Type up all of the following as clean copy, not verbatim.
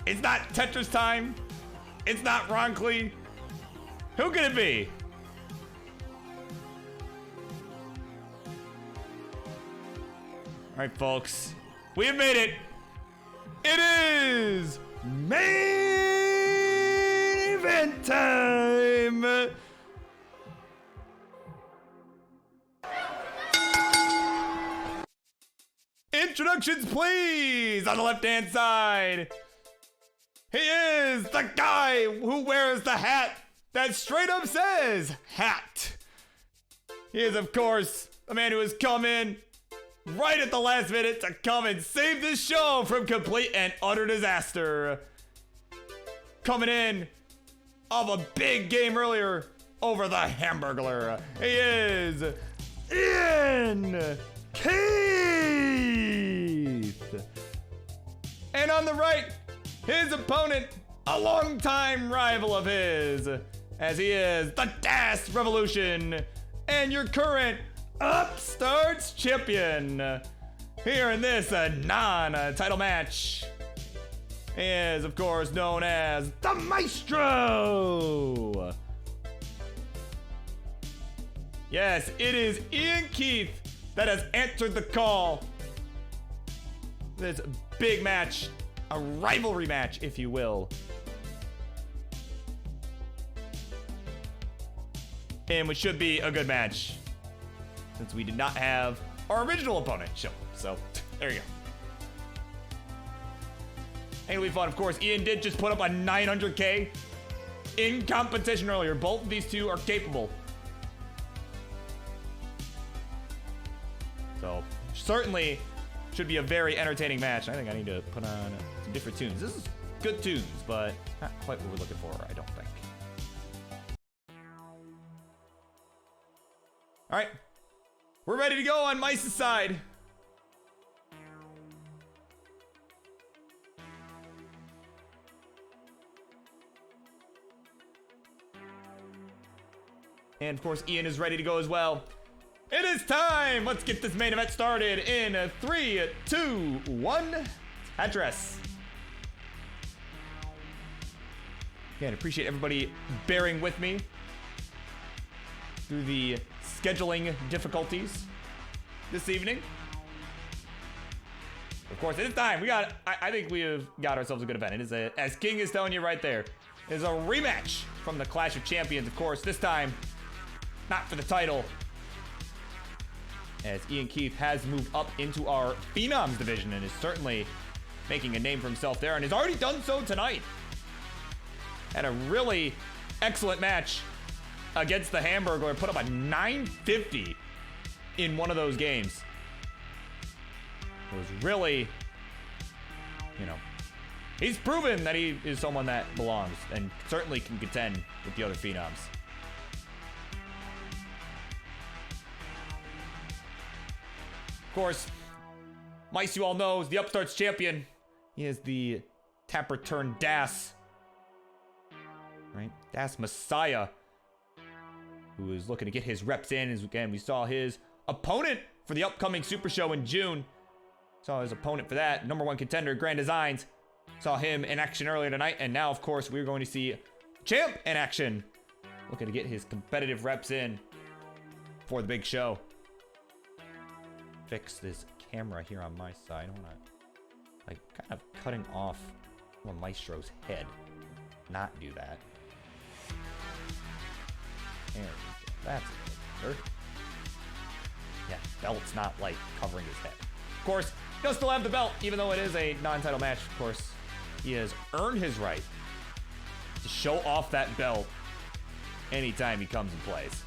It's not Tetris time. It's not Ronkly. Who could it be? All right, folks. We have made it. It is main event time. Introductions, please. On the left-hand side, he is the guy who wears the hat that straight up says hat. He is, of course, a man who has come in right at the last minute to come and save this show from complete and utter disaster. Coming in of a big game earlier over the Hamburglar. He is IanKeith. And on the right, his opponent, a longtime rival of his, as he is the Das Revolution and your current Upstarts champion. Here in this non-title match is, of course, known as the Micetro. Yes, it is IanKeith that has answered the call. This big match, a rivalry match, if you will. And which should be a good match, since we did not have our original opponent show. So, there you go. And it'll be fun, of course. Ian did just put up a 900K in competition earlier. Both of these two are capable. So, certainly should be a very entertaining match. I think I need to put on some different tunes. This is good tunes, but not quite what we're looking for, I don't think. All right. We're ready to go on Mice's side. And of course, Ian is ready to go as well. It is time! Let's get this main event started in 3, 2, 1. Tetris. Again, appreciate everybody bearing with me through the scheduling difficulties this evening. Of course, it is time. I think we have got ourselves a good event. It is as King is telling you right there, it is a rematch from the Clash of Champions, of course. This time, not for the title, as IanKeith has moved up into our Phenoms division and is certainly making a name for himself there, and has already done so tonight. Had a really excellent match against the Hamburglar, put up a 950 in one of those games. It was really, he's proven that he is someone that belongs and certainly can contend with the other Phenoms. Of course, Mice, you all know, is the Upstarts champion. He is the Tapper turned Das. Right? Das Messiah, who is looking to get his reps in. As again, we saw his opponent for the upcoming Super Show in June. Saw his opponent for that, number one contender, Grand Designs. Saw him in action earlier tonight, and now, of course, we're going to see Champ in action. Looking to get his competitive reps in for the big show. Fix this camera here on my side. I want to, kind of cutting off Maestro's head. Not do that. There we go. That's a bit better. Yeah, belt's not, covering his head. Of course, he'll still have the belt, even though it is a non-title match. Of course, he has earned his right to show off that belt anytime he comes and plays.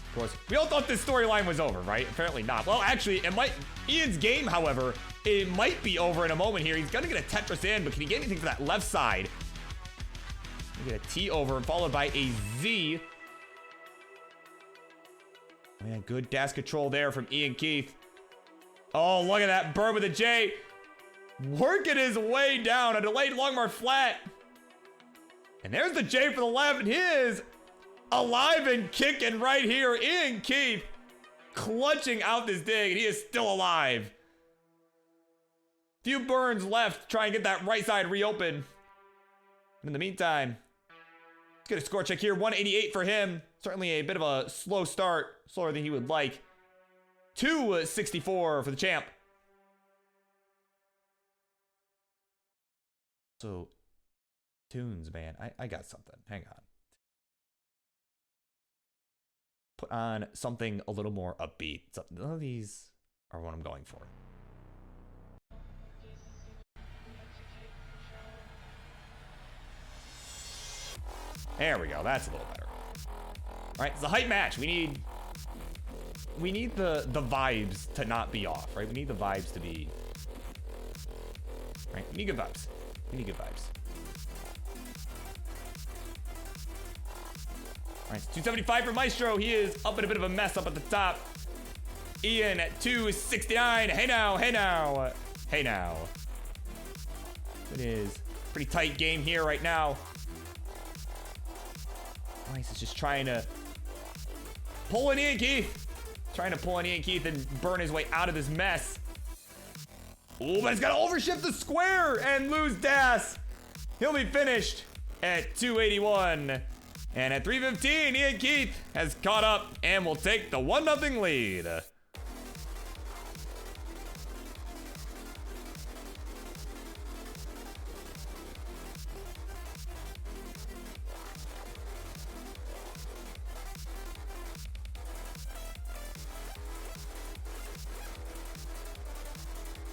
Of course, we all thought this storyline was over, right? Apparently not. Well, actually, it might. Ian's game, however, it might be over in a moment here. He's gonna get a Tetris in, but can he get anything to that left side? Get a T over, followed by a Z. Man, good dash control there from IanKeith. Oh, look at that bird with a J. Working his way down. A delayed Longmar flat. And there's the J for the left, and he is alive and kicking right here. IanKeith clutching out this dig, and he is still alive. Few burns left. Try and get that right side reopened. In the meantime, let's get a score check here. 188 for him. Certainly a bit of a slow start. Slower than he would like. 264 for the champ. So, tunes, man. I got something. Hang on. Put on something a little more upbeat. None of these are what I'm going for. There we go. That's a little better. All right, it's a hype match. We need the vibes to not be off, right? We need the vibes to be right. We need good vibes. We need good vibes. All right, 275 for Micetro. He is up in a bit of a mess up at the top. Ian at 269. Hey now, hey now, hey now. It is a pretty tight game here right now. Mice is just trying to pull an IanKeith. Trying to pull an IanKeith and burn his way out of this mess. Oh, but he's got to overshift the square and lose Das. He'll be finished at 281. And at 315, IanKeith has caught up and will take the 1-0 lead.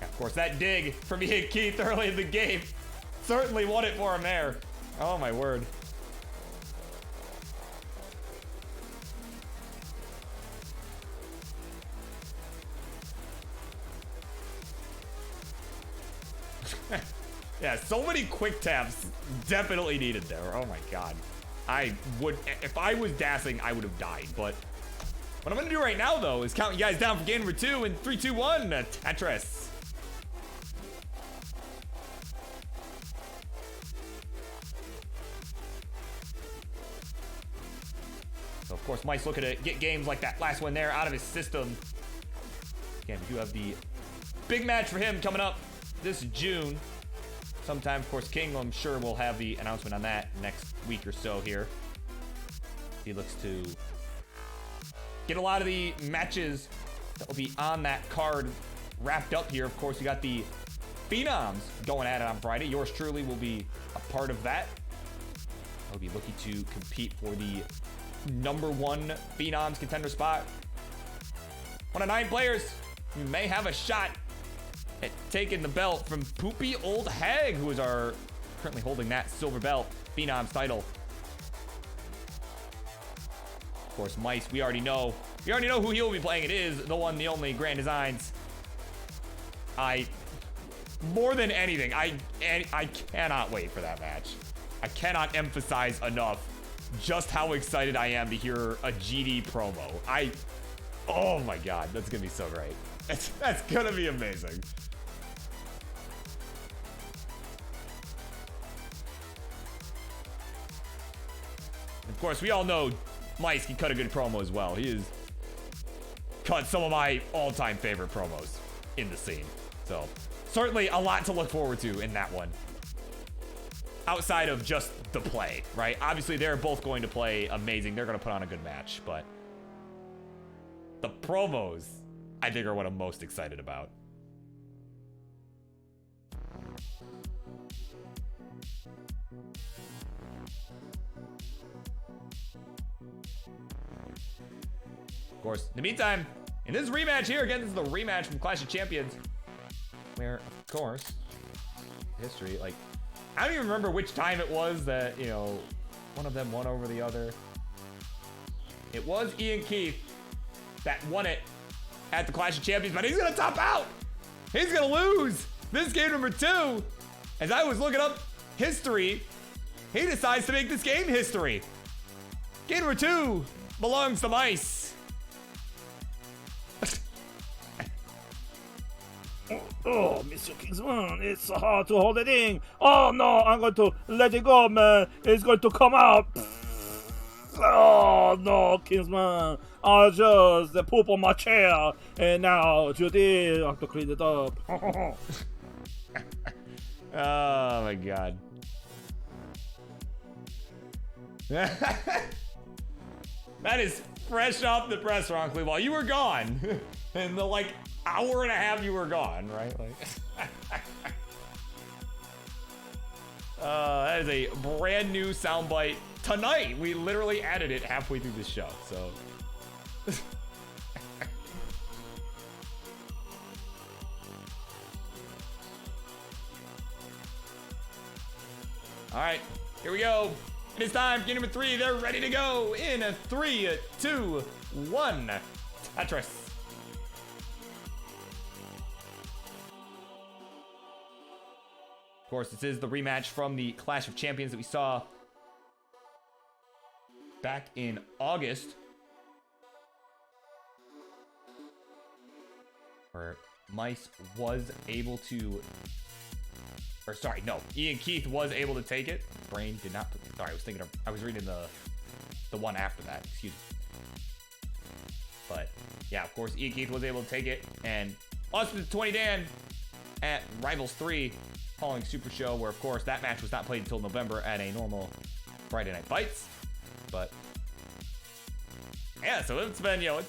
Of course, that dig from IanKeith early in the game certainly won it for him there. Oh, my word. Yeah, so many quick taps definitely needed there. Oh, my God. I would, if I was dassing, I would have died. But what I'm going to do right now, though, is count you guys down for game number 2 in 3, 2, 1, Tetris. So, of course, Mike's looking to get games like that last one there out of his system. Again, we do have the big match for him coming up this June. Sometime, of course, King, I'm sure we'll have the announcement on that next week or so here. He looks to get a lot of the matches that will be on that card wrapped up here. Of course, you got the Phenoms going at it on Friday. Yours truly will be a part of that. I'll be looking to compete for the #1 Phenoms contender spot. 1 of 9 players. You may have a shot at taking the belt from Poopy Old Hag, who is currently holding that silver belt, Phenoms title. Of course, Mice, we already know who he'll be playing. It is the one, the only Grand Designs. More than anything, I cannot wait for that match. I cannot emphasize enough just how excited I am to hear a GD promo. Oh my God, that's gonna be so great. That's gonna be amazing. Of course, we all know Mice can cut a good promo as well. He has cut some of my all-time favorite promos in the scene. So, certainly a lot to look forward to in that one. Outside of just the play, right? Obviously, they're both going to play amazing. They're going to put on a good match, but the promos, I think, are what I'm most excited about. Of course, in the meantime, in this rematch here, again, this is the rematch from Clash of Champions, where, of course, history, like, I don't even remember which time it was that, you know, one of them won over the other. It was IanKeith that won it at the Clash of Champions, but he's going to top out. He's going to lose this game number 2. As I was looking up history, he decides to make this game history. Game number 2 belongs to Mice. Oh, Mr. Kingsman, it's so hard to hold it in. Oh no, I'm going to let it go, man. It's going to come out. Oh no, Kingsman. I just poop on my chair, and now Judy, I have to clean it up. Oh my god. That is fresh off the press, Ronkley, while you were gone. In the like hour and a half you were gone, right? Like that is a brand new soundbite tonight. We literally added it halfway through the show, so all right, here we go. It is time. Game number 3. They're ready to go in a 3, 2, 1. Tetris. Of course, this is the rematch from the Clash of Champions that we saw back in August, where Mice was able to, or sorry, no, IanKeith was able to take it. Brain did not. Sorry, I was reading the one after that. Excuse me. But yeah, of course, IanKeith was able to take it, and us with 20 Dan at Rivals 3 following Super Show, where of course that match was not played until November at a normal Friday Night Fights. But yeah, so it's been, you know,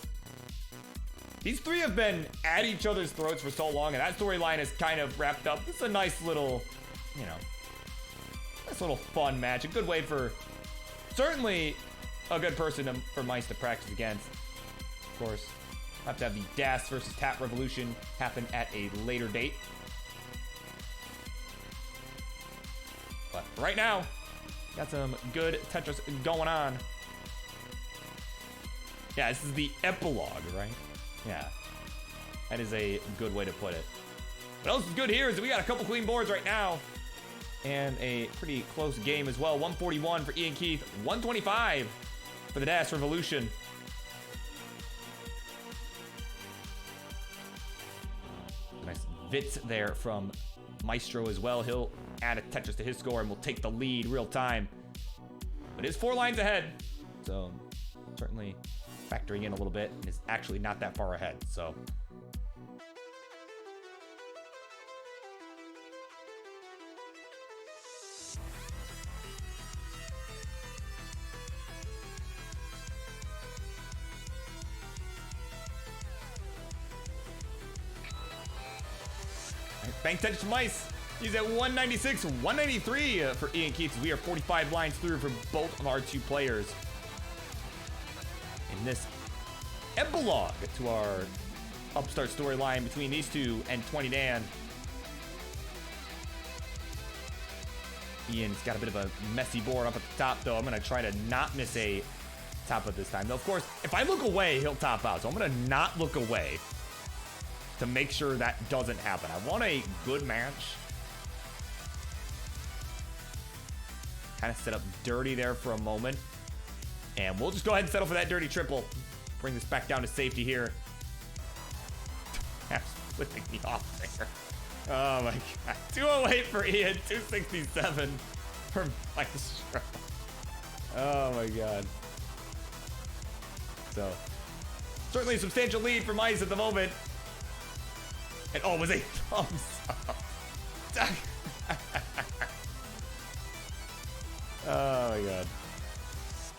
these three have been at each other's throats for so long, and that storyline is kind of wrapped up. It's a nice little, you know, nice little fun match. A good way for, certainly, a good person for Mice to practice against. Of course, have to have the Das versus Tap Revolution happen at a later date. But right now, got some good Tetris going on. Yeah, this is the epilogue, right? Yeah, that is a good way to put it. What else is good here is that we got a couple clean boards right now, and a pretty close game as well. 141 for IanKeith, 125 for the Das Revolution. Nice Vitz there from Micetro as well. He'll add a Tetris to his score and will take the lead real time. But it's 4 lines ahead, so certainly factoring in a little bit, and is actually not that far ahead, so. Bank Tetris to Mice. He's at 196, 193 for IanKeith. We are 45 lines through for both of our two players in this epilogue to our upstart storyline between these two and 20 Dan. Ian's got a bit of a messy board up at the top, though. I'm going to try to not miss a top of this time. Though, of course, if I look away, he'll top out. So I'm going to not look away to make sure that doesn't happen. I want a good match. Kind of set up dirty there for a moment. And we'll just go ahead and settle for that dirty triple. Bring this back down to safety here. That's flipping me off there. Oh my god. 208 for Ian, 267 for Micetro. Oh my god. So, certainly a substantial lead for Mice at the moment. And oh, it was a thumbs up. Oh my god.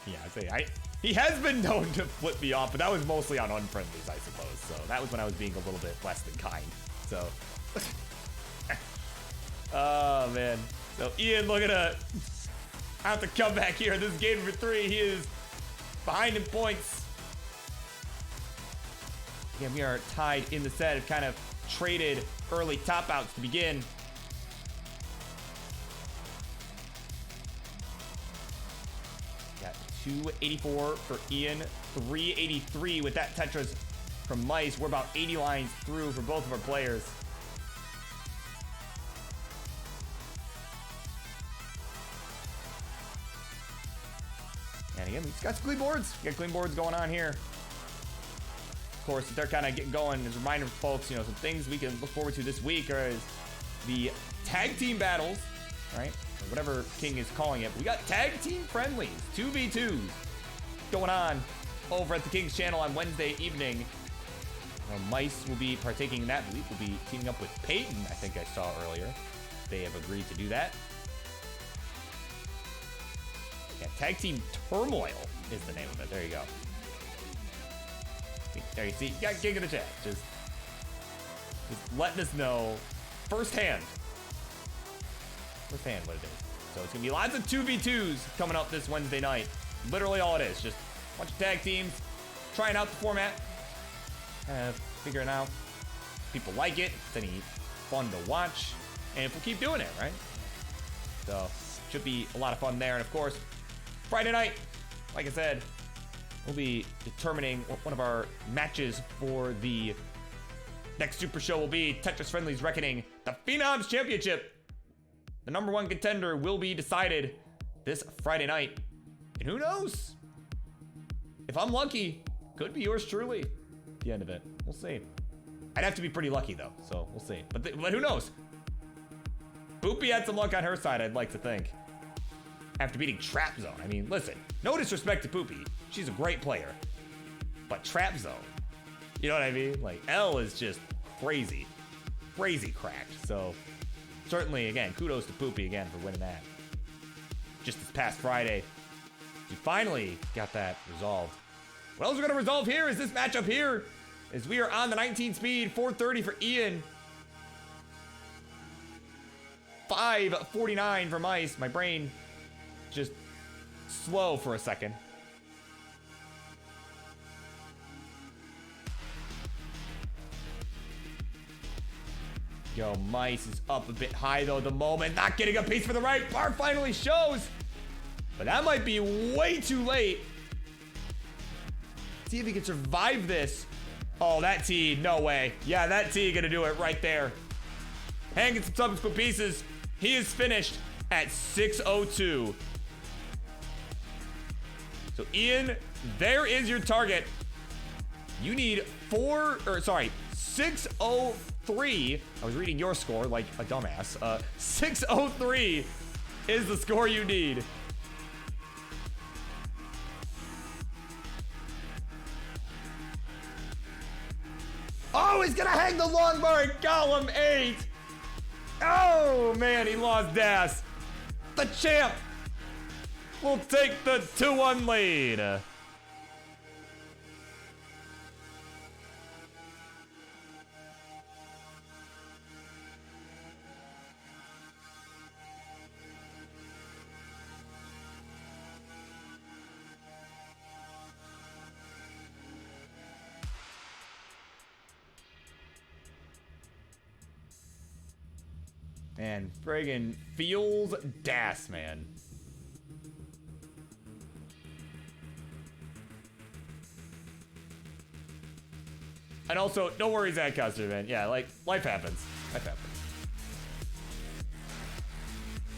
Yeah, he has been known to flip me off, but that was mostly on unfriendlies, I suppose. So that was when I was being a little bit less than kind. So, oh man. So Ian looking to have to come back here. This is game number 3. He is behind in points. Again, we are tied in the set. Have kind of traded early top outs to begin. Got 284 for Ian, 383 with that Tetris from Mice. We're about 80 lines through for both of our players. And again, we've got some clean boards. We got clean boards going on here. Of course, they're kind of getting going. As a reminder for folks, you know, some things we can look forward to this week are the tag team battles, right? Or whatever King is calling it. We got tag team friendlies, 2v2s going on over at the King's channel on Wednesday evening. Mice will be partaking in that. I believe we'll be teaming up with Peyton, I think I saw earlier. They have agreed to do that. Yeah, Tag Team Turmoil is the name of it. There you go. There you see, you got King of the chat. Just letting us know firsthand what it is. So it's gonna be lots of 2v2s coming up this Wednesday night. Literally all it is, just a bunch of tag teams, trying out the format, figuring out if people like it, if it's any fun to watch, and if we'll keep doing it, right? So should be a lot of fun there. And of course, Friday night, like I said, we'll be determining what one of our matches for the next Super Show will be. Tetris Friendly's Reckoning, the Phenoms Championship. The #1 contender will be decided this Friday night. And who knows? If I'm lucky, could be yours truly at the end of it. We'll see. I'd have to be pretty lucky though, so we'll see. But who knows? Boopy had some luck on her side, I'd like to think. After beating Trap Zone. I mean, listen, no disrespect to Poopy. She's a great player. But Trap Zone, you know what I mean? Like, L is just crazy. Crazy cracked. So, certainly, again, kudos to Poopy again for winning that. Just this past Friday, we finally got that resolved. What else we're going to resolve here is this matchup here. As we are on the 19 speed, 430 for Ian. 549 for Mice. My brain just slow for a second. Yo, Mice is up a bit high though at the moment. Not getting a piece for the right. Bar finally shows. But that might be way too late. See if he can survive this. Oh, that T, no way. Yeah, that T gonna do it right there. Hanging some subsequent pieces. He is finished at 602. So Ian, there is your target. You need 603. I was reading your score like a dumbass. 603 is the score you need. Oh, he's gonna hang the long bar at column 8. Oh man, he lost Das. The champ will take the 2-1 lead. Man, friggin' feels Das, man. And also, no worries, Adcaster, man. Yeah, like, life happens. Life happens.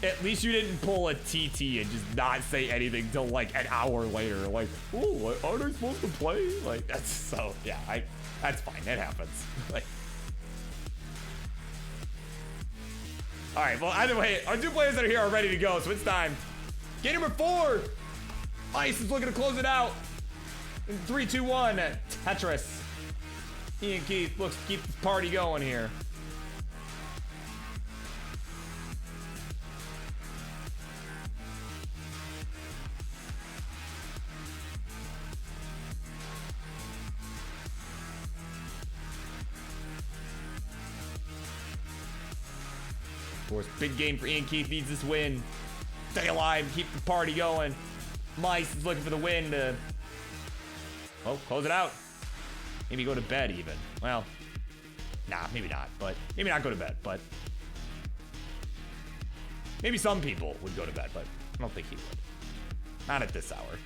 At least you didn't pull a TT and just not say anything till like an hour later. Like, oh, aren't I supposed to play? Like, that's so, yeah, that's fine. That happens. Like, all right, well, either way, our 2 players that are here are ready to go, so it's time. Game number 4. Ice is looking to close it out. In 3, 2, 1, Tetris. IanKeith looks to keep the party going here. Of course, big game for IanKeith, needs this win. Stay alive, keep the party going. Mice is looking for the win to, well, close it out. Maybe go to bed even. Well, nah, maybe not, but maybe not go to bed, but maybe some people would go to bed, but I don't think he would. Not at this hour.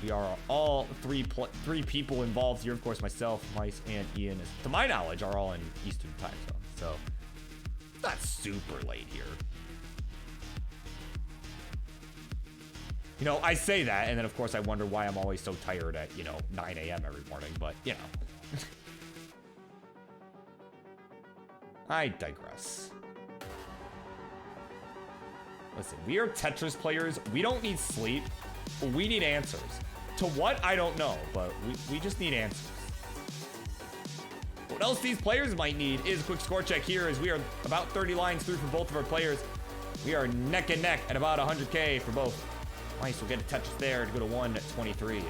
We are all three people involved here. Of course, myself, Mice, and Ian, to my knowledge, are all in Eastern time zone. So, not super late here. You know, I say that, and then, of course, I wonder why I'm always so tired at, 9 a.m. every morning. But, I digress. Listen, we are Tetris players. We don't need sleep. We need answers. To what? I don't know, but we just need answers. What else these players might need is a quick score check here, as we are about 30 lines through for both of our players. We are neck and neck at about 100K for both. Nice, we'll get a Tetris there to go to 123.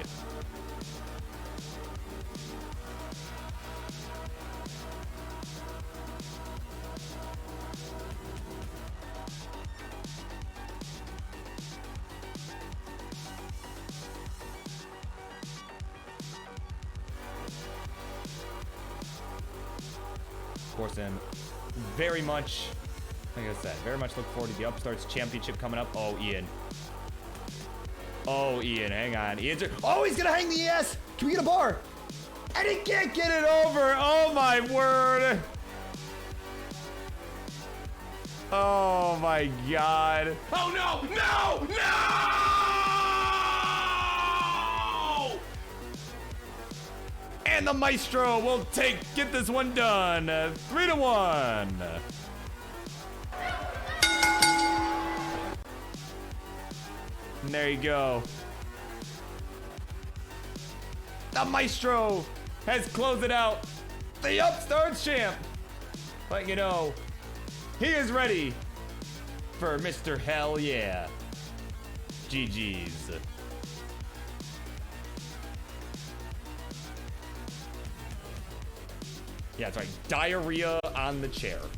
Of course, and very much, like I said, very much look forward to the Upstarts Championship coming up. Oh, Ian. Oh, Ian, hang on. Ian's... Oh, he's gonna hang the ES! Can we get a bar? And he can't get it over! Oh, my word! Oh, my God. Oh, no! No! No! And the Maestro will get this one done. 3-1. And there you go. The Maestro has closed it out. The Upstarts champ. But you know, he is ready for Mr. Hell Yeah. GG's. Yeah, that's right. Diarrhea on the chair.